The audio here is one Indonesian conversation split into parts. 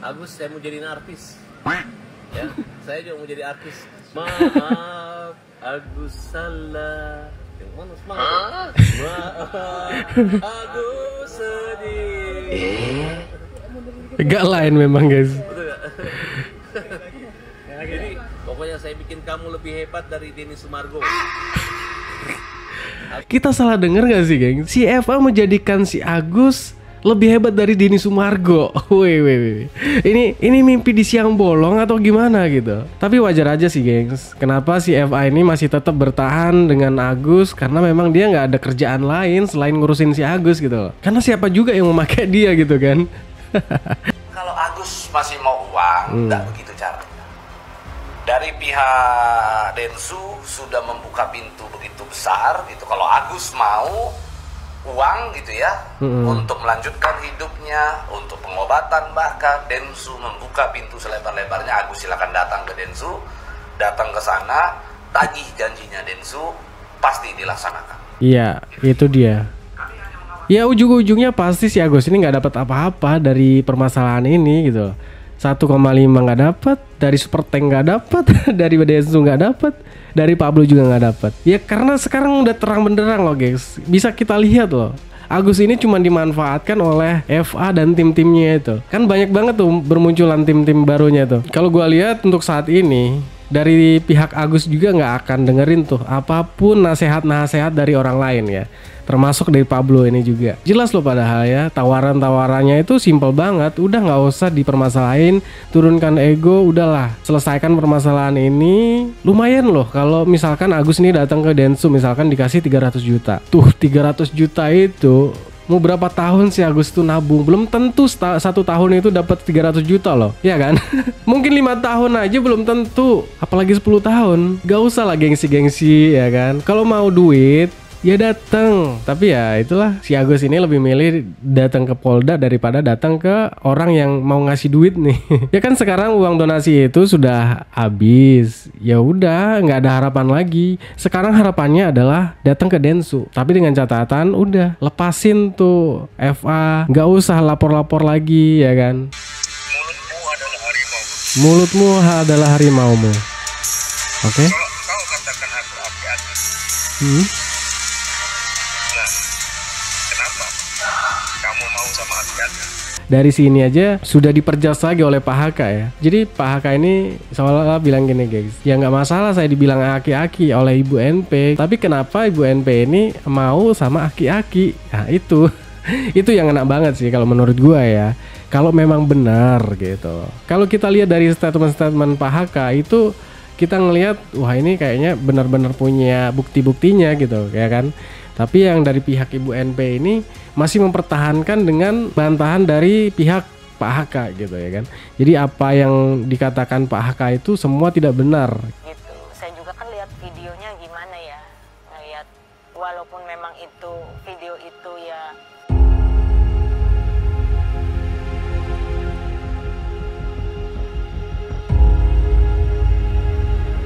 Agus, saya mau jadi artis. Ya, saya juga mau jadi artis. Maaf, Agus salah. Yang mana semangat? Maaf, Agus sedih. Agak lain memang guys. Betul gak? Jadi pokoknya saya bikin kamu lebih hebat dari Denny Sumargo. Kita salah denger gak sih geng? Si Eva menjadikan si Agus lebih hebat dari Denny Sumargo. Wih. Ini mimpi di siang bolong atau gimana gitu. Tapi wajar aja sih gengs. Kenapa si Eva ini masih tetap bertahan dengan Agus? Karena memang dia nggak ada kerjaan lain selain ngurusin si Agus gitu. Karena siapa juga yang memakai dia gitu kan. Kalau Agus masih mau uang, nggak begitu caranya. Dari pihak Densu sudah membuka pintu begitu besar gitu. Kalau Agus mau uang gitu ya, untuk melanjutkan hidupnya, untuk pengobatan, bahkan Densu membuka pintu selebar-lebarnya. Agus silakan datang ke Densu, datang ke sana, tagih janjinya Densu, pasti dilaksanakan. Iya, itu dia. Ya ujung-ujungnya pasti si Agus ini nggak dapat apa-apa dari permasalahan ini gitu. 1,5 nggak dapat, dari Super Tank nggak dapat, dari Densu nggak dapat, dari Pablo juga nggak dapat. Ya karena sekarang udah terang benderang loh guys, bisa kita lihat loh. Agus ini cuma dimanfaatkan oleh FA dan tim-timnya itu. Kan banyak banget tuh bermunculan tim-tim barunya tuh. Kalau gua lihat untuk saat ini dari pihak Agus juga nggak akan dengerin tuh apapun nasihat-nasihat dari orang lain ya. Termasuk dari Pablo ini juga. Jelas loh padahal ya, tawaran-tawarannya itu simple banget. Udah nggak usah dipermasalahin, turunkan ego, udahlah selesaikan permasalahan ini. Lumayan loh kalau misalkan Agus ini datang ke Densu misalkan dikasih 300 juta. Tuh 300 juta itu mau berapa tahun sih Agus tuh nabung? Belum tentu 1 tahun itu dapat 300 juta loh, ya kan? Mungkin 5 tahun aja belum tentu, apalagi 10 tahun. Gak usah lah gengsi-gengsi ya kan. Kalau mau duit ya datang. Tapi ya itulah, si Agus ini lebih milih datang ke Polda daripada datang ke orang yang mau ngasih duit nih. Ya kan sekarang uang donasi itu sudah habis. Ya udah nggak ada harapan lagi. Sekarang harapannya adalah datang ke Densu. Tapi dengan catatan udah lepasin tuh FA, nggak usah lapor-lapor lagi ya kan. Mulutmu adalah harimau. Mulutmu adalah harimaumu. Oke. Kalau kau katakan aku aki-aki, nah, kenapa kamu mau sama aki-aki? Dari sini aja sudah diperjelas lagi oleh Pak Haka ya. Jadi Pak Haka ini seolah-olah bilang gini guys, ya nggak masalah saya dibilang aki-aki oleh Ibu NP, tapi kenapa Ibu NP ini mau sama aki-aki? Nah itu itu yang enak banget sih kalau menurut gua ya. Kalau memang benar gitu. Kalau kita lihat dari statement-statement Pak Haka itu, kita ngelihat wah ini kayaknya benar-benar punya bukti-buktinya gitu ya kan. Tapi yang dari pihak Ibu NP ini masih mempertahankan dengan bantahan dari pihak Pak Haka gitu ya kan. Jadi apa yang dikatakan Pak Haka itu semua tidak benar. Gitu. Saya juga kan lihat videonya gimana ya. Ngelihat walaupun memang itu video itu ya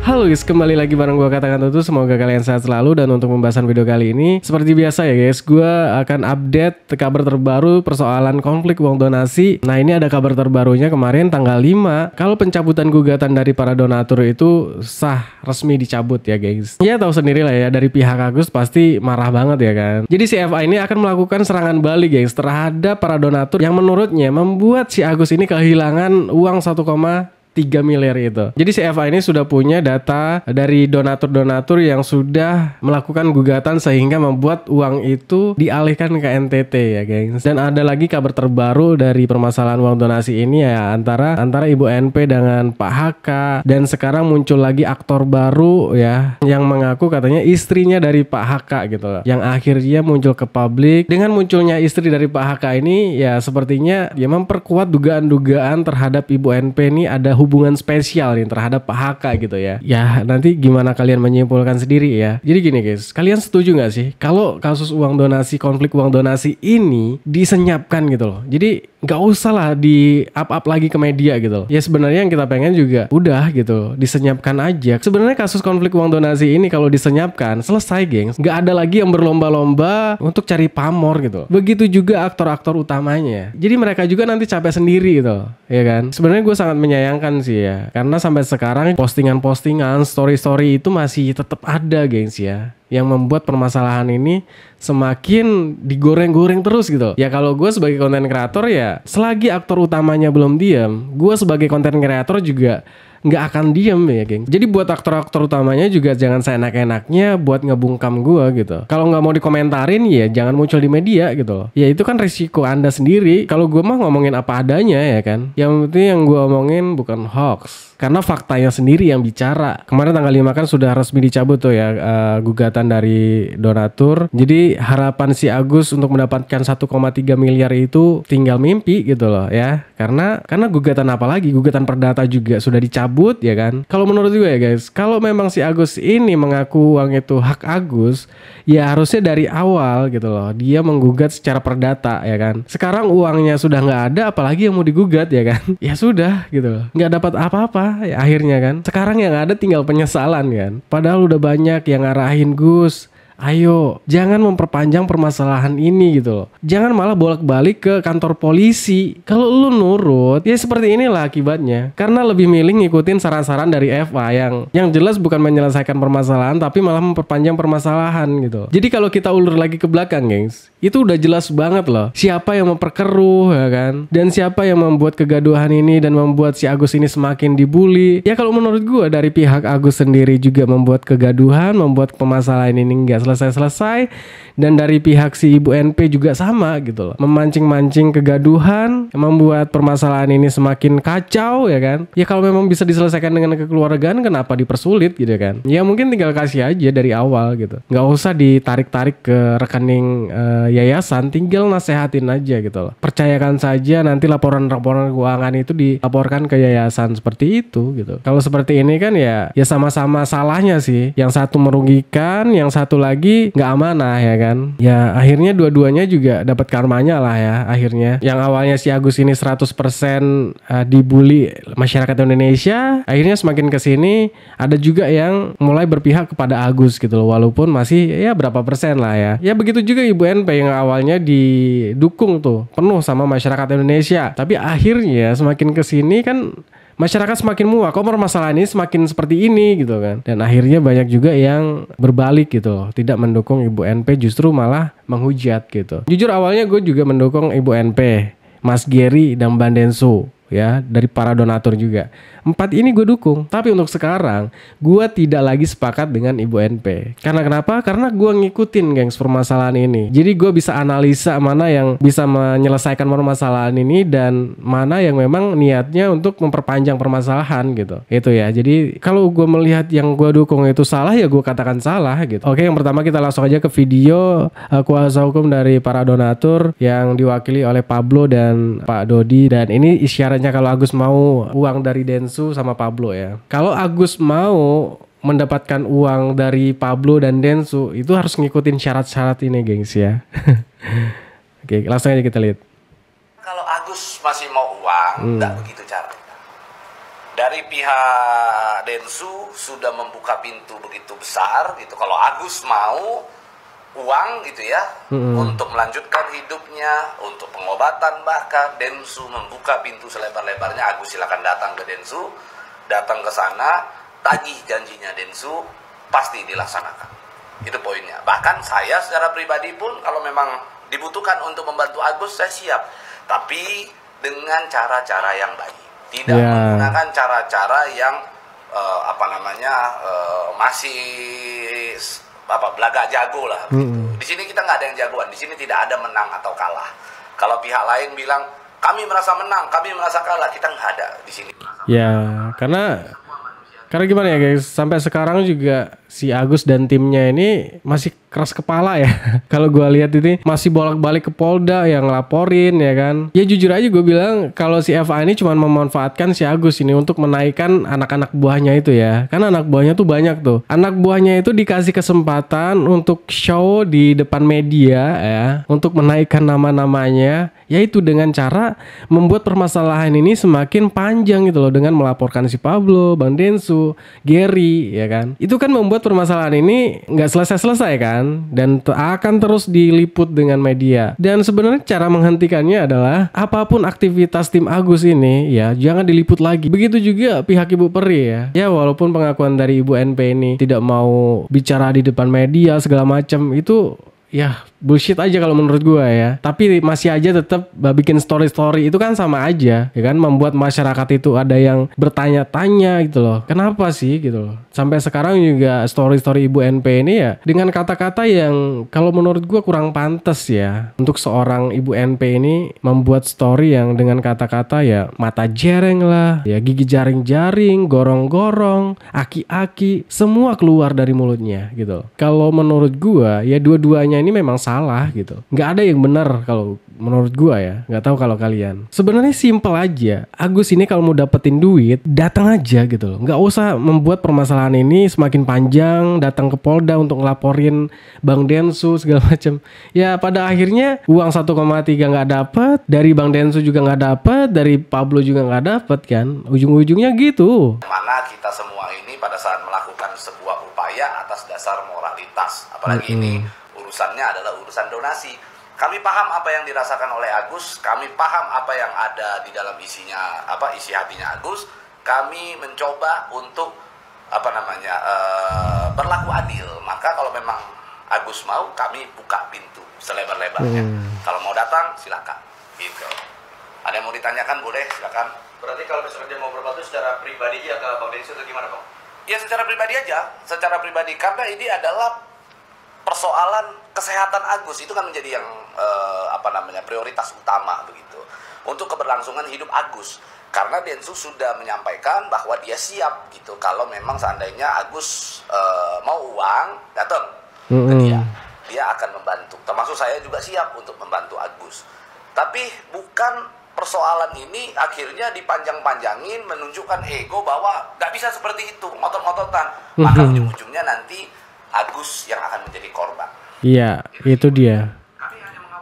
Halo guys, kembali lagi bareng gue Katakan Tutu. Semoga kalian sehat selalu. Dan untuk pembahasan video kali ini, seperti biasa ya guys, gue akan update kabar terbaru persoalan konflik uang donasi. Nah ini ada kabar terbarunya kemarin tanggal 5, kalau pencabutan gugatan dari para donatur itu sah, resmi dicabut ya guys. Ya tahu sendiri lah ya, dari pihak Agus pasti marah banget ya kan. Jadi si FA ini akan melakukan serangan balik guys terhadap para donatur yang menurutnya membuat si Agus ini kehilangan uang 1,3 miliar itu. Jadi si FA ini sudah punya data dari donatur-donatur yang sudah melakukan gugatan sehingga membuat uang itu dialihkan ke NTT ya gengs. Dan ada lagi kabar terbaru dari permasalahan uang donasi ini ya, antara Ibu NP dengan Pak Haka. Dan sekarang muncul lagi aktor baru ya, yang mengaku katanya istrinya dari Pak Haka gitu loh, yang akhirnya muncul ke publik. Dengan munculnya istri dari Pak Haka ini ya sepertinya ya memperkuat dugaan-dugaan terhadap Ibu NP ini ada hubungan spesial nih terhadap Pak Haka gitu ya. Ya nanti gimana kalian menyimpulkan sendiri ya. Jadi gini guys, kalian setuju nggak sih kalau kasus uang donasi, konflik uang donasi ini disenyapkan gitu loh. Jadi nggak usah lah di up lagi ke media gitu loh. Ya sebenarnya yang kita pengen juga udah gitu disenyapkan aja. Sebenarnya kasus konflik uang donasi ini kalau disenyapkan selesai gengs, nggak ada lagi yang berlomba-lomba untuk cari pamor gitu. Begitu juga aktor-aktor utamanya. Jadi mereka juga nanti capek sendiri gitu, ya kan? Sebenarnya gue sangat menyayangkan sih ya, karena sampai sekarang postingan-postingan, story-story itu masih tetap ada gengs ya, yang membuat permasalahan ini semakin digoreng-goreng terus gitu. Ya kalau gue sebagai konten kreator ya, selagi aktor utamanya belum diam, gue sebagai konten kreator juga nggak akan diem ya geng. Jadi buat aktor-aktor utamanya juga jangan seenak-enaknya buat ngebungkam gue gitu. Kalau nggak mau dikomentarin ya jangan muncul di media gitu loh. Ya itu kan risiko anda sendiri. Kalau gue mah ngomongin apa adanya ya kan. Yang penting yang gue omongin bukan hoax, karena faktanya sendiri yang bicara. Kemarin tanggal 5 kan sudah resmi dicabut tuh ya gugatan dari donatur. Jadi harapan si Agus untuk mendapatkan 1,3 miliar itu tinggal mimpi gitu loh ya. Karena gugatan apa lagi? Gugatan perdata juga sudah dicabut ya kan. Kalau menurut gue ya guys, kalau memang si Agus ini mengaku uang itu hak Agus, ya harusnya dari awal gitu loh dia menggugat secara perdata ya kan. Sekarang uangnya sudah nggak ada, apalagi yang mau digugat ya kan. Ya sudah gitu loh, nggak dapat apa-apa ya akhirnya kan. Sekarang yang ada tinggal penyesalan kan. Padahal udah banyak yang ngarahin Gus, ayo jangan memperpanjang permasalahan ini gitu loh. Jangan malah bolak-balik ke kantor polisi. Kalau lu nurut ya seperti inilah akibatnya. Karena lebih milih ngikutin saran-saran dari FA yang jelas bukan menyelesaikan permasalahan tapi malah memperpanjang permasalahan gitu. Jadi kalau kita ulur lagi ke belakang gengs, itu udah jelas banget loh siapa yang memperkeruh ya kan, dan siapa yang membuat kegaduhan ini dan membuat si Agus ini semakin dibully. Ya kalau menurut gue dari pihak Agus sendiri juga membuat kegaduhan, membuat permasalahan ini nggak selesai-selesai, dan dari pihak si Ibu NP juga sama gitu loh, memancing-mancing kegaduhan, membuat permasalahan ini semakin kacau ya kan. Ya kalau memang bisa diselesaikan dengan kekeluargaan, kenapa dipersulit gitu kan. Ya mungkin tinggal kasih aja dari awal gitu, nggak usah ditarik-tarik ke rekening yayasan, tinggal nasehatin aja gitu loh. Percayakan saja nanti laporan-laporan keuangan itu dilaporkan ke yayasan seperti itu gitu. Kalau seperti ini kan ya sama-sama salahnya sih, yang satu merugikan, yang satu lagi nggak amanah ya kan. Ya akhirnya dua-duanya juga dapat karmanya lah ya akhirnya. Yang awalnya si Agus ini 100% dibully masyarakat Indonesia, akhirnya semakin kesini ada juga yang mulai berpihak kepada Agus gitu loh, walaupun masih ya berapa persen lah ya. Ya begitu juga Ibu NP yang awalnya didukung tuh penuh sama masyarakat Indonesia, tapi akhirnya semakin kesini kan masyarakat semakin muak, kok permasalahan ini semakin seperti ini gitu kan. Dan akhirnya banyak juga yang berbalik gitu, tidak mendukung Ibu NP, justru malah menghujat gitu. Jujur awalnya gue juga mendukung Ibu NP, Mas Gary dan Bang Densu ya, dari para donatur juga. 4 ini gue dukung. Tapi untuk sekarang gue tidak lagi sepakat dengan Ibu NP. Karena kenapa? Karena gue ngikutin gengs permasalahan ini. Jadi gue bisa analisa mana yang bisa menyelesaikan permasalahan ini dan mana yang memang niatnya untuk memperpanjang permasalahan gitu. Itu ya. Jadi kalau gue melihat yang gue dukung itu salah, ya gue katakan salah gitu. Oke, yang pertama kita langsung aja ke video kuasa hukum dari para donatur yang diwakili oleh Pablo dan Pak Dodi. Dan ini isyaratnya kalau Agus mau uang dari Densu sama Pablo ya. Kalau Agus mau mendapatkan uang dari Pablo dan Densu, itu harus ngikutin syarat-syarat ini gengs ya. Oke, langsung aja kita lihat. Kalau Agus masih mau uang, enggak begitu caranya. Dari pihak Densu sudah membuka pintu begitu besar gitu. Kalau Agus mau uang gitu ya, untuk melanjutkan hidupnya, untuk pengobatan, bahkan Densu membuka pintu selebar-lebarnya. Agus silakan datang ke Densu, datang ke sana, tagih janjinya Densu, pasti dilaksanakan. Itu poinnya. Bahkan saya secara pribadi pun kalau memang dibutuhkan untuk membantu Agus, saya siap, tapi dengan cara-cara yang baik, tidak menggunakan cara-cara yang masih belaga jago lah gitu. Di sini kita nggak ada yang jagoan, di sini tidak ada menang atau kalah. Kalau pihak lain bilang kami merasa menang, kami merasa kalah, kita nggak ada di sini. Ya, karena gimana ya guys, sampai sekarang juga si Agus dan timnya ini masih keras kepala ya. Kalau gue lihat ini masih bolak-balik ke Polda yang ngelaporin ya kan. Ya jujur aja gue bilang kalau si FA ini cuma memanfaatkan si Agus ini untuk menaikkan anak-anak buahnya itu ya. Kan anak buahnya tuh banyak tuh. Anak buahnya itu dikasih kesempatan untuk show di depan media ya, untuk menaikkan nama-namanya, yaitu dengan cara membuat permasalahan ini semakin panjang gitu loh, dengan melaporkan si Pablo, Bang Densu, Gary ya kan. Itu kan membuat permasalahan ini nggak selesai-selesai kan, dan akan terus diliput dengan media. Dan sebenarnya cara menghentikannya adalah apapun aktivitas tim Agus ini ya jangan diliput lagi. Begitu juga pihak Ibu Peri ya. Ya walaupun pengakuan dari Ibu NP ini tidak mau bicara di depan media segala macam, itu ya bullshit aja kalau menurut gue ya. Tapi masih aja tetap bikin story-story itu kan sama aja ya kan, membuat masyarakat itu ada yang bertanya-tanya gitu loh. Kenapa sih gitu loh. Sampai sekarang juga story-story Ibu NP ini ya dengan kata-kata yang kalau menurut gue kurang pantas ya. Untuk seorang Ibu NP ini membuat story yang dengan kata-kata ya mata jereng lah, ya gigi jaring-jaring, gorong-gorong, aki-aki, semua keluar dari mulutnya gitu. Kalau menurut gue ya dua-duanya ini memang salah gitu. Nggak ada yang benar kalau menurut gua ya. Nggak tahu kalau kalian. Sebenarnya simpel aja. Agus ini kalau mau dapetin duit, datang aja gitu loh. Nggak usah membuat permasalahan ini semakin panjang, datang ke Polda untuk ngelaporin Bang Densu segala macam. Ya pada akhirnya uang 1,3 nggak dapet, dari Bang Densu juga nggak dapet, dari Pablo juga nggak dapet kan. Ujung-ujungnya gitu. Mana kita semua ini pada saat melakukan sebuah upaya atas dasar moralitas. Apalagi ini urusannya adalah urusan donasi. Kami paham apa yang dirasakan oleh Agus, kami paham apa yang ada di dalam isinya, isi hatinya Agus. Kami mencoba untuk berlaku adil. Maka kalau memang Agus mau, kami buka pintu selebar-lebarnya. Kalau mau datang, silakan. Gitu. Ada yang mau ditanyakan, boleh, silakan. Berarti kalau misalnya dia mau berbatu secara pribadi ya ke Bang Densu atau gimana Bang? Ya secara pribadi aja, secara pribadi, karena ini adalah persoalan kesehatan Agus. Itu kan menjadi yang prioritas utama begitu untuk keberlangsungan hidup Agus, karena Densu sudah menyampaikan bahwa dia siap gitu kalau memang seandainya Agus mau uang datang ke dia akan membantu, termasuk saya juga siap untuk membantu Agus. Tapi bukan persoalan ini akhirnya dipanjang-panjangin, menunjukkan ego bahwa nggak bisa seperti itu, ngotot-ngototan, maka ujung-ujungnya nanti Agus yang akan menjadi korban. Iya, itu dia.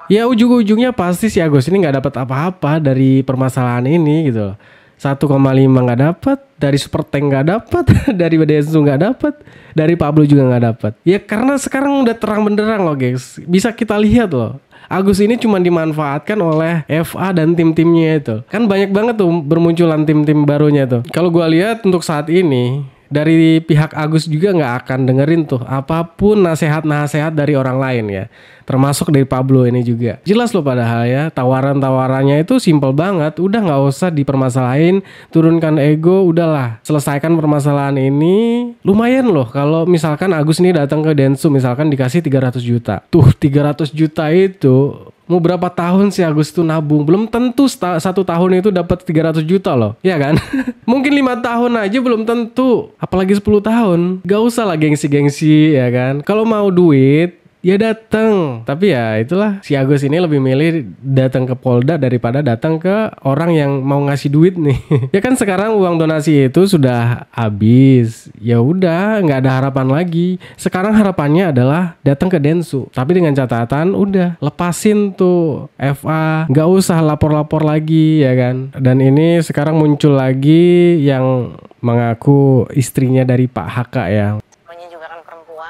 Ya ujung-ujungnya pasti si Agus ini nggak dapat apa-apa dari permasalahan ini gitu. 1,5 nggak dapat, dari Super Tank nggak dapat, dari Densu nggak dapat, dari Pablo juga nggak dapat. Ya karena sekarang udah terang benderang loh guys, bisa kita lihat loh. Agus ini cuma dimanfaatkan oleh FA dan tim-timnya itu. Kan banyak banget tuh bermunculan tim-tim barunya tuh. Kalau gua lihat untuk saat ini dari pihak Agus juga nggak akan dengerin tuh apapun nasihat-nasihat dari orang lain ya, termasuk dari Pablo ini juga. Jelas loh padahal ya, tawaran-tawarannya itu simpel banget. Udah nggak usah dipermasalahin, turunkan ego, udahlah selesaikan permasalahan ini. Lumayan loh kalau misalkan Agus ini datang ke Densu misalkan dikasih 300 juta. Tuh 300 juta itu mau berapa tahun sih Agus tuh nabung? Belum tentu 1 tahun itu dapat 300 juta loh, ya kan? Mungkin 5 tahun aja belum tentu, apalagi 10 tahun. Gak usah lah gengsi-gengsi ya kan. Kalau mau duit ya datang. Tapi ya itulah, si Agus ini lebih milih datang ke Polda daripada datang ke orang yang mau ngasih duit nih. Ya kan sekarang uang donasi itu sudah habis. Ya udah, nggak ada harapan lagi. Sekarang harapannya adalah datang ke Densu. Tapi dengan catatan udah lepasin tuh FA, nggak usah lapor-lapor lagi ya kan. Dan ini sekarang muncul lagi yang mengaku istrinya dari Pak HK ya.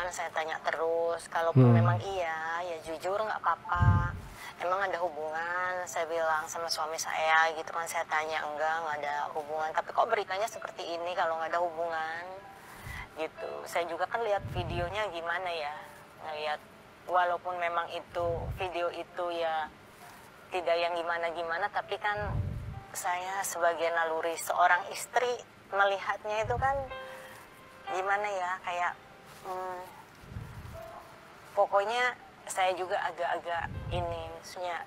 Saya tanya terus, kalaupun memang iya, ya jujur nggak apa-apa. Emang ada hubungan? Saya bilang sama suami saya gitu kan, saya tanya nggak ada hubungan. Tapi kok beritanya seperti ini kalau nggak ada hubungan? Gitu. Saya juga kan lihat videonya gimana ya, ngeliat walaupun memang itu video itu ya tidak yang gimana-gimana, tapi kan saya sebagai naluri seorang istri melihatnya itu kan gimana ya, kayak pokoknya saya juga agak-agak ini, maksudnya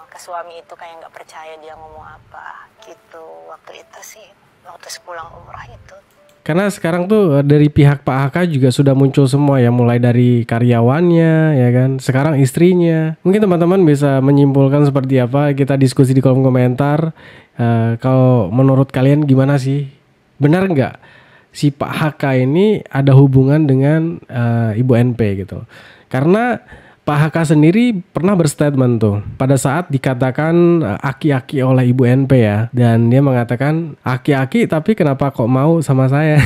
ke suami itu kayak nggak percaya dia ngomong apa gitu waktu itu sih, waktu sepulang umrah itu. Karena sekarang tuh dari pihak Pak HK juga sudah muncul semua ya, mulai dari karyawannya ya kan, sekarang istrinya. Mungkin teman-teman bisa menyimpulkan seperti apa, kita diskusi di kolom komentar. Kalau menurut kalian gimana sih? Benar nggak si Pak HK ini ada hubungan dengan Ibu NP gitu? Karena Pak HK sendiri pernah berstatement tuh pada saat dikatakan aki-aki oleh Ibu NP ya, dan dia mengatakan aki-aki tapi kenapa kok mau sama saya.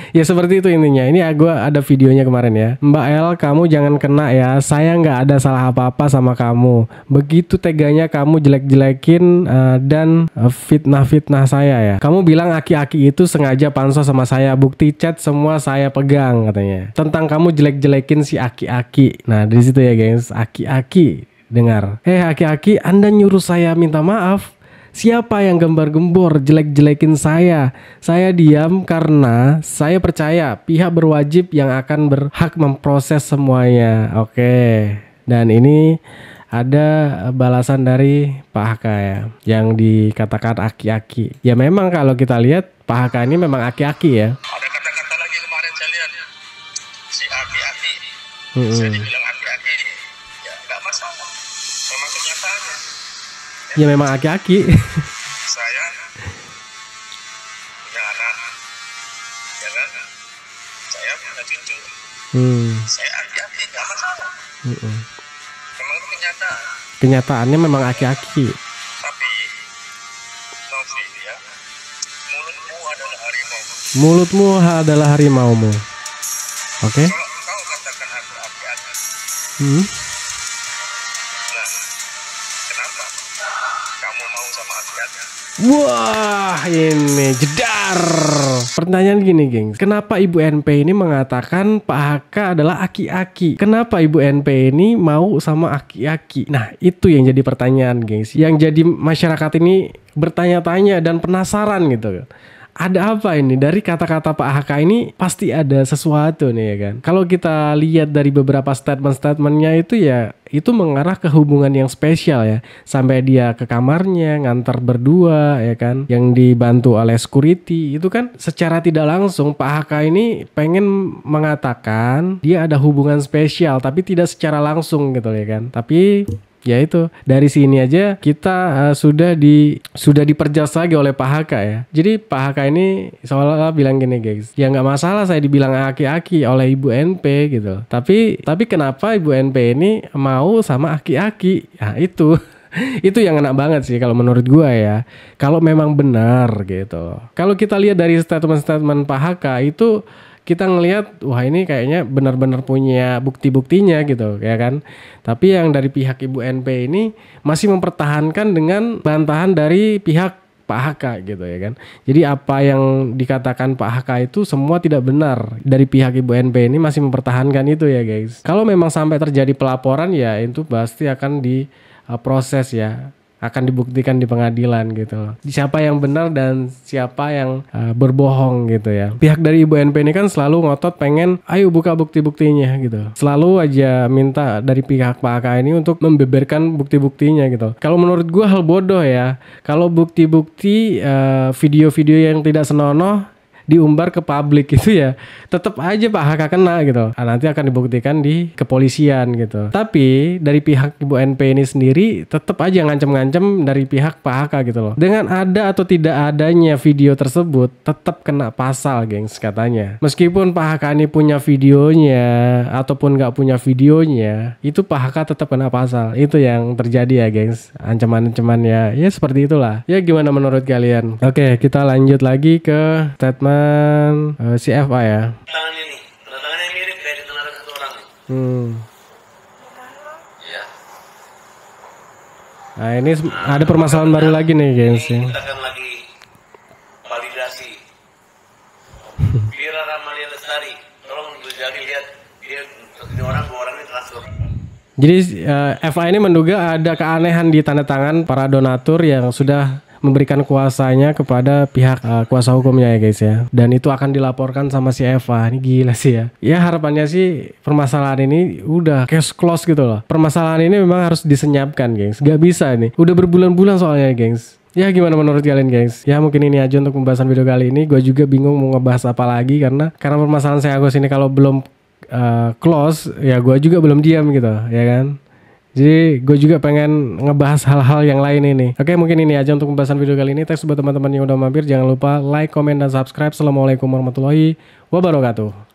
Ya seperti itu intinya. Ini gue ada videonya kemarin ya. Mbak El, kamu jangan kena ya, saya nggak ada salah apa-apa sama kamu. Begitu teganya kamu jelek-jelekin dan fitnah-fitnah saya ya. Kamu bilang aki-aki itu sengaja pansos sama saya, bukti chat semua saya pegang katanya. Tentang kamu jelek-jelekin si aki-aki. Nah dari situ ya guys, aki-aki dengar. Aki-aki, Anda nyuruh saya minta maaf. Siapa yang gembar-gembor jelek-jelekin saya? Saya diam karena saya percaya pihak berwajib yang akan berhak memproses semuanya. Oke. Dan ini ada balasan dari Pak HK ya, yang dikatakan aki-aki. Ya memang kalau kita lihat Pak HK ini memang aki-aki ya. Ada kata-kata lagi kemarin saya lihat, si aki-aki. Saya dibilang aki-aki, ya nggak masalah. Memang kenyataannya. Ya memang aki-aki. Saya punya anak, ya kan? Saya punya cucu. Saya aki-aki, nggak masalah. Memang itu kenyataan. Kenyataannya memang aki-aki. Tapi, Novi ya, mulutmu adalah harimau. Mulutmu adalah harimaumu. Oke. Kalau engkau katakan aku aki-aki, nah, kenapa kamu mau sama aki-aki? Wah, ini jedar. Pertanyaan gini, gengs. Kenapa Ibu NP ini mengatakan Pak HK adalah aki-aki? Kenapa Ibu NP ini mau sama aki-aki? Nah, itu yang jadi pertanyaan, gengs. Yang jadi masyarakat ini bertanya-tanya dan penasaran gitu. Ada apa ini? Dari kata-kata Pak HK ini pasti ada sesuatu nih ya kan. Kalau kita lihat dari beberapa statement-statementnya itu ya, itu mengarah ke hubungan yang spesial ya. Sampai dia ke kamarnya ngantar berdua ya kan, yang dibantu oleh security. Itu kan secara tidak langsung Pak HK ini pengen mengatakan dia ada hubungan spesial, tapi tidak secara langsung gitu ya kan. Tapi ya itu dari sini aja kita sudah diperjelas lagi oleh Pak HK ya. Jadi Pak HK ini seolah-olah bilang gini guys, ya nggak masalah saya dibilang aki-aki oleh Ibu NP gitu. Tapi kenapa Ibu NP ini mau sama aki-aki? Nah itu itu yang enak banget sih kalau menurut gua ya. Kalau memang benar gitu. Kalau kita lihat dari statement-statement Pak HK itu, kita ngelihat wah ini kayaknya benar-benar punya bukti-buktinya gitu ya kan. Tapi yang dari pihak Ibu NP ini masih mempertahankan dengan bantahan dari pihak Pak HK gitu ya kan. Jadi apa yang dikatakan Pak HK itu semua tidak benar. Dari pihak Ibu NP ini masih mempertahankan itu ya guys. Kalau memang sampai terjadi pelaporan ya itu pasti akan diproses ya, akan dibuktikan di pengadilan gitu loh. Siapa yang benar dan siapa yang berbohong gitu ya. Pihak dari Ibu NP ini kan selalu ngotot pengen ayo buka bukti-buktinya gitu. Selalu aja minta dari pihak Pak HK ini untuk membeberkan bukti-buktinya gitu. Kalau menurut gua hal bodoh ya. Kalau bukti-bukti video-video yang tidak senonoh diumbar ke publik itu ya tetap aja Pak HK kena gitu. Nanti akan dibuktikan di kepolisian gitu. Tapi dari pihak Ibu NP ini sendiri tetap aja ngancem-ngancem dari pihak Pak HK gitu loh. Dengan ada atau tidak adanya video tersebut tetap kena pasal gengs katanya. Meskipun Pak HK ini punya videonya ataupun nggak punya videonya, itu Pak HK tetap kena pasal. Itu yang terjadi ya gengs. Ancaman-ancaman ya seperti itulah. Ya gimana menurut kalian? Oke, kita lanjut lagi ke statement si FA ya. Tangannya nih, tangannya mirip kayak di tangan satu orang nih. Ya. Nah ini ada permasalahan baru lagi nih guys ya. Kita akan lagi validasi. Vira Ramalia Lestari, tolong jadi lihat dia ini orang dua orang ini transfer. Jadi FA ini menduga ada keanehan di tanda tangan para donatur yang sudah memberikan kuasanya kepada pihak kuasa hukumnya ya guys ya. Dan itu akan dilaporkan sama si Eva. Ini gila sih ya. Ya harapannya sih permasalahan ini udah case close gitu loh. Permasalahan ini memang harus disenyapkan guys. Gak bisa nih. Udah berbulan-bulan soalnya guys. Ya gimana menurut kalian guys? Ya mungkin ini aja untuk pembahasan video kali ini. Gue juga bingung mau ngebahas apa lagi karena permasalahan saya Agus ini kalau belum close ya gue juga belum diam gitu ya kan. Jadi gue juga pengen ngebahas hal-hal yang lain ini. Oke, mungkin ini aja untuk pembahasan video kali ini. Thanks buat teman-teman yang udah mampir. Jangan lupa like, comment, dan subscribe. Assalamualaikum warahmatullahi wabarakatuh.